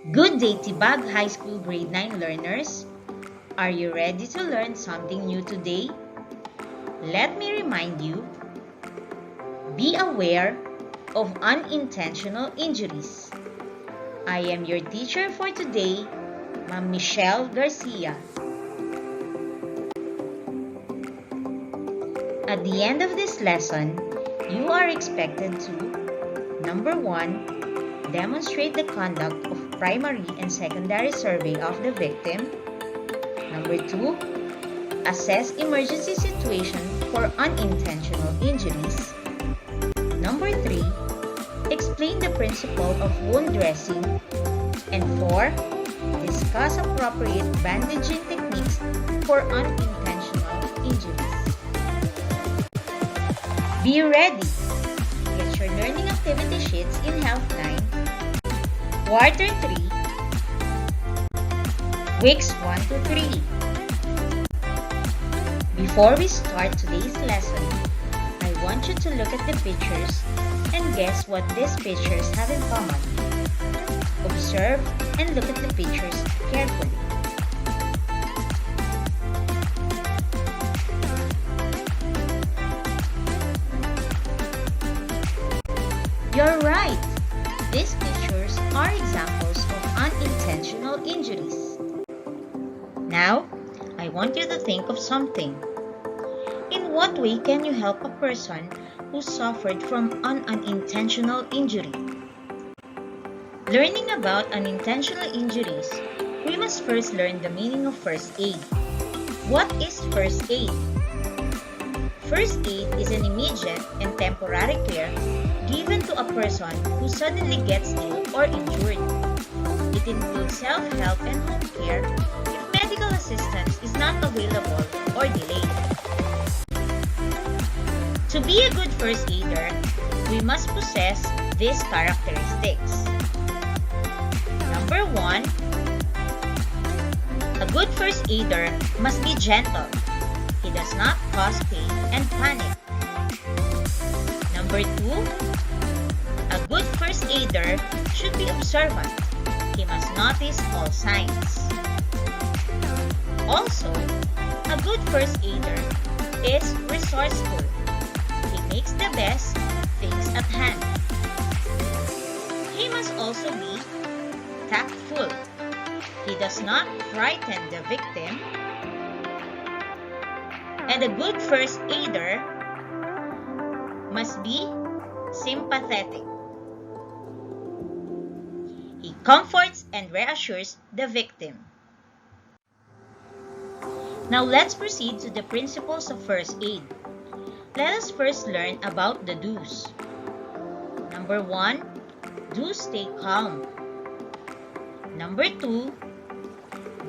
Good day, Tibag High School Grade 9 learners. Are you ready to learn something new today? Let me remind you, be aware of unintentional injuries. I am your teacher for today, Ma'am Michelle Garcia. At the end of this lesson, you are expected to, number 1, demonstrate the conduct of primary and secondary survey of the victim. Number 2, assess emergency situation for unintentional injuries. Number 3, explain the principle of wound dressing. And 4, discuss appropriate bandaging techniques for unintentional injuries. Be ready! Get your learning activity sheets in HEALTH9, Quarter 3, Weeks 1 to 3. Before we start today's lesson, I want you to look at the pictures and guess what these pictures have in common. Observe and look at the pictures carefully. You're right! These pictures are examples of unintentional injuries. Now, I want you to think of something. In what way can you help a person who suffered from an unintentional injury? Learning about unintentional injuries, we must first learn the meaning of first aid. What is first aid? First aid is an immediate and temporary care given to a person who suddenly gets ill or injured. It includes self-help and home care if medical assistance is not available or delayed. To be a good first aider, we must possess these characteristics. Number 1, a good first aider must be gentle. He does not cause pain and panic. Number 2, a good first aider should be observant. He must notice all signs. Also, a good first aider is resourceful. He makes the best things at hand. He must also be tactful. He does not frighten the victim. And a good first aider must be sympathetic. He comforts and reassures the victim. Now let's proceed to the principles of first aid. Let us first learn about the do's. Number 1, do stay calm. Number 2,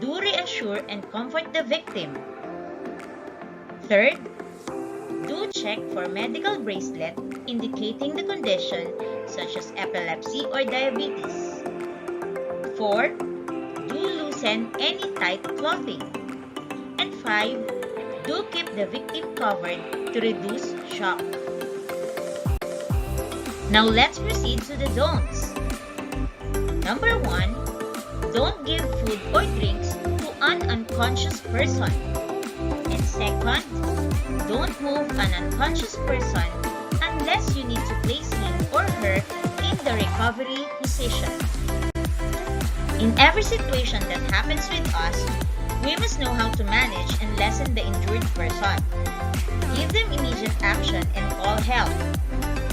do reassure and comfort the victim. Third, do check for medical bracelet indicating the condition such as epilepsy or diabetes. 4, do loosen any tight clothing. And 5, do keep the victim covered to reduce shock. Now let's proceed to the don'ts. Number 1, don't give food or drinks to an unconscious person. And second, don't move an unconscious person unless you need to place him or her in the recovery position. In every situation that happens with us, we must know how to manage and lessen the injured person. Give them immediate action and call help.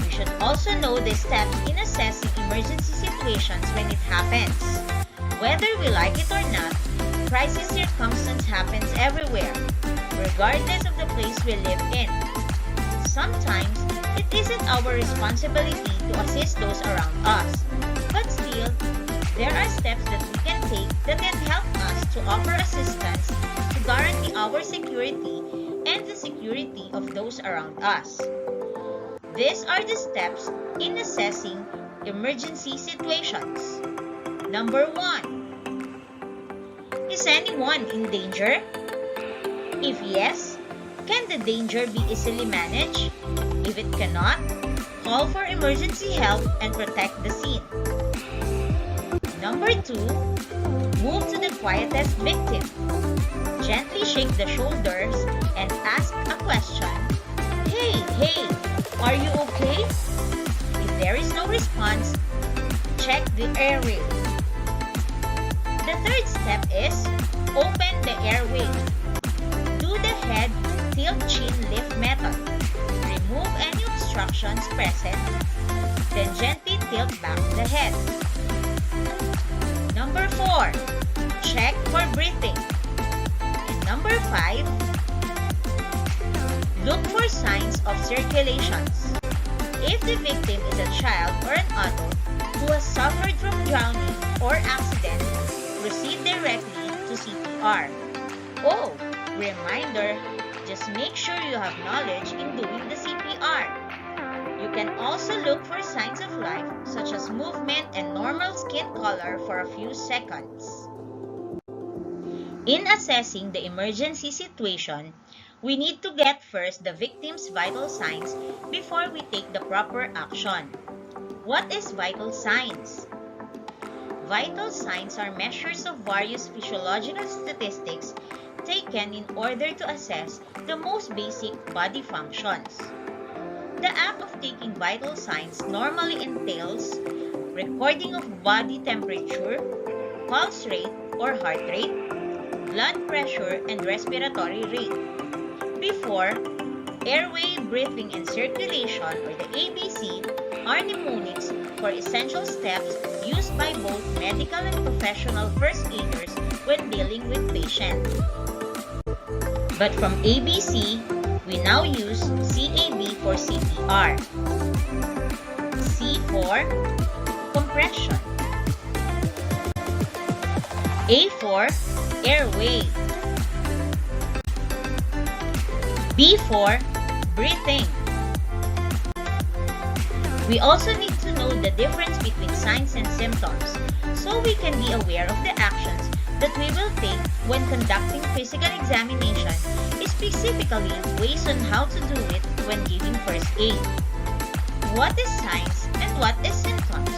We should also know the steps in assessing emergency situations when it happens. Whether we like it or not, crisis circumstance happens everywhere, regardless of the place we live in. Sometimes, it isn't our responsibility to assist those around us, but still, there are steps that we can take that can help us to offer assistance to guarantee our security and the security of those around us. These are the steps in assessing emergency situations. Number 1, is anyone in danger? If yes, can the danger be easily managed? If it cannot, call for emergency help and protect the scene. Number 2, move to the quietest victim. Gently shake the shoulders and ask a question. Hey, are you okay? If there is no response, check the airway. The third step is open the airway. Do the head tilt chin lift method. Remove any obstructions present, then gently tilt back the head. Number 4, check for breathing. And number 5, look for signs of circulations. If the victim is a child or an adult who has suffered from drowning or accident, proceed directly to CPR. Oh, reminder, just make sure you have knowledge in doing the CPR. You can also look for signs of life such as movement and normal skin color for a few seconds. In assessing the emergency situation, we need to get first the victim's vital signs before we take the proper action. What is vital signs? Vital signs are measures of various physiological statistics taken in order to assess the most basic body functions. The act of taking vital signs normally entails recording of body temperature, pulse rate or heart rate, blood pressure, and respiratory rate. Before, airway, breathing, and circulation, or the ABC, are mnemonics for essential steps used by both medical and professional first aiders when dealing with patients. But from ABC, we now use CAB for CPR. C for compression. A for airway. B for breathing. We also need to know the difference between signs and symptoms so we can be aware of the actions that we will take when conducting physical examination, specifically ways on how to do it when giving first aid. What is signs and what is symptoms?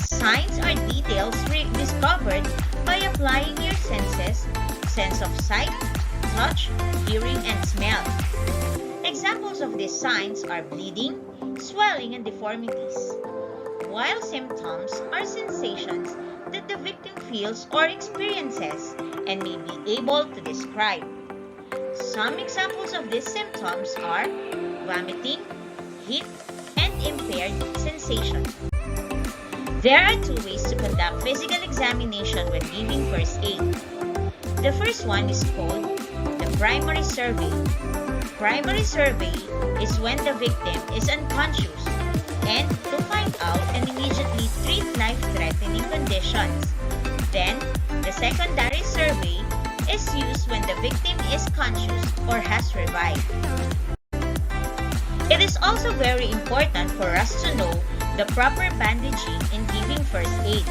Signs are details discovered by applying your senses, sense of sight, touch, hearing, and smell. Examples of these signs are bleeding, swelling, and deformities, while symptoms are sensations that the victim feels or experiences and may be able to describe. Some examples of these symptoms are vomiting, heat, and impaired sensation. There are two ways to conduct physical examination when giving first aid. The first one is called the primary survey. Primary survey is when the victim is unconscious and to find out and immediately treat life-threatening conditions. Then, the secondary survey is used when the victim is conscious or has revived. It is also very important for us to know the proper bandaging in giving first aid.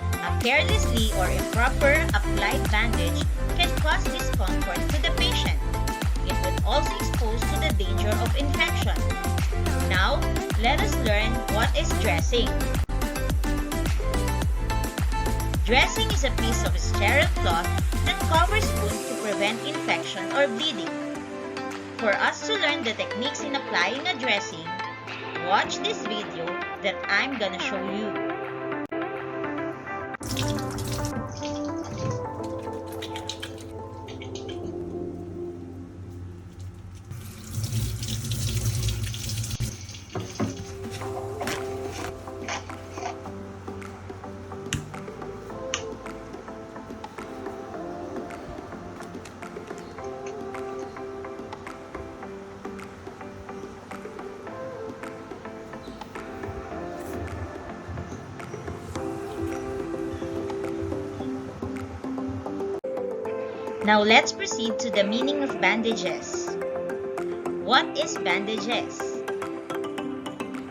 A carelessly or improper applied bandage can cause discomfort to the patient. It would also expose to the danger of infection. Now, let us learn what is dressing. Dressing is a piece of sterile cloth that covers wound to prevent infection or bleeding. For us to learn the techniques in applying a dressing, watch this video that I'm gonna show you. Now let's proceed to the meaning of bandages. What is bandages?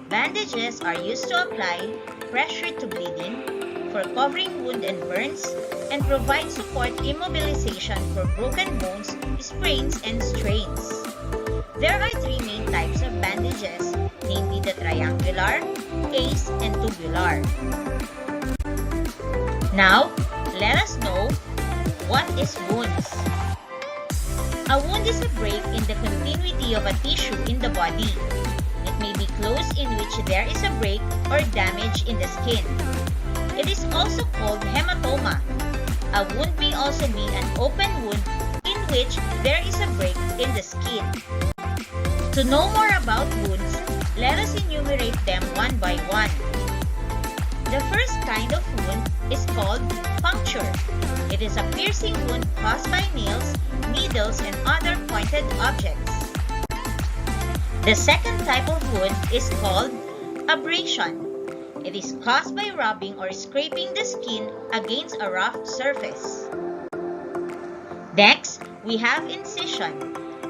Bandages are used to apply pressure to bleeding, for covering wound and burns, and provide support immobilization for broken bones, sprains, and strains. There are three main types of bandages, namely the triangular, ace, and tubular. Now, let us know what is wounds. A wound is a break in the continuity of a tissue in the body. It may be closed in which there is a break or damage in the skin. It is also called hematoma. A wound may also be an open wound in which there is a break in the skin. To know more about wounds, let us enumerate them one by one. The first kind of wound is called puncture. It is a piercing wound caused by nails, needles, and other pointed objects. The second type of wound is called abrasion. It is caused by rubbing or scraping the skin against a rough surface. Next, we have incision.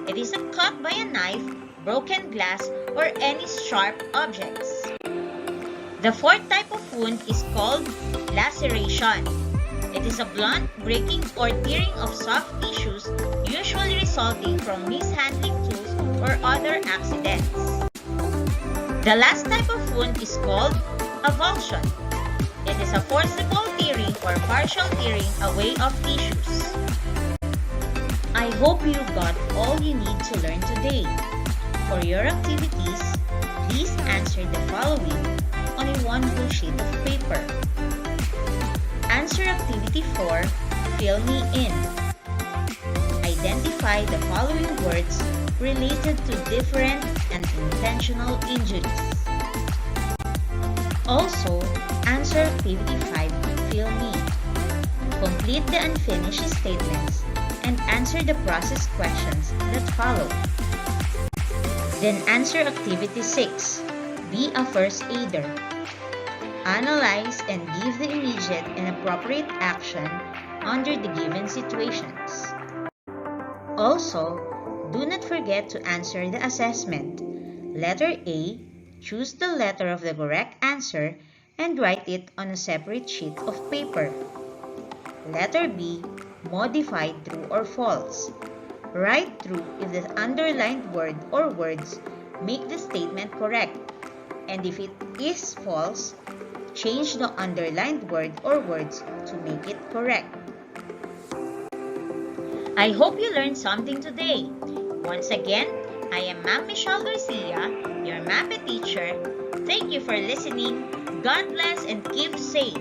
It is a cut by a knife, broken glass, or any sharp objects. The fourth type of wound is called laceration. It is a blunt breaking or tearing of soft tissues, usually resulting from mishandling tools or other accidents. The last type of wound is called avulsion. It is a forcible tearing or partial tearing away of tissues. I hope you got all you need to learn today. For your activities, please answer the following on a one whole sheet of paper. Answer activity 4, fill me in. Identify the following words related to different and intentional injuries. Also, answer activity 5, fill me. Complete the unfinished statements and answer the process questions that follow. Then answer activity 6, be a first aider. Analyze and give the immediate and appropriate action under the given situations. Also, do not forget to answer the assessment. Letter A, choose the letter of the correct answer and write it on a separate sheet of paper. Letter B, modify true or false. Write true if the underlined word or words make the statement correct, and if it is false, change the underlined word or words to make it correct. I hope you learned something today. Once again, I am Ma'am Michelle Garcia, your MAPE teacher. Thank you for listening. God bless and keep safe.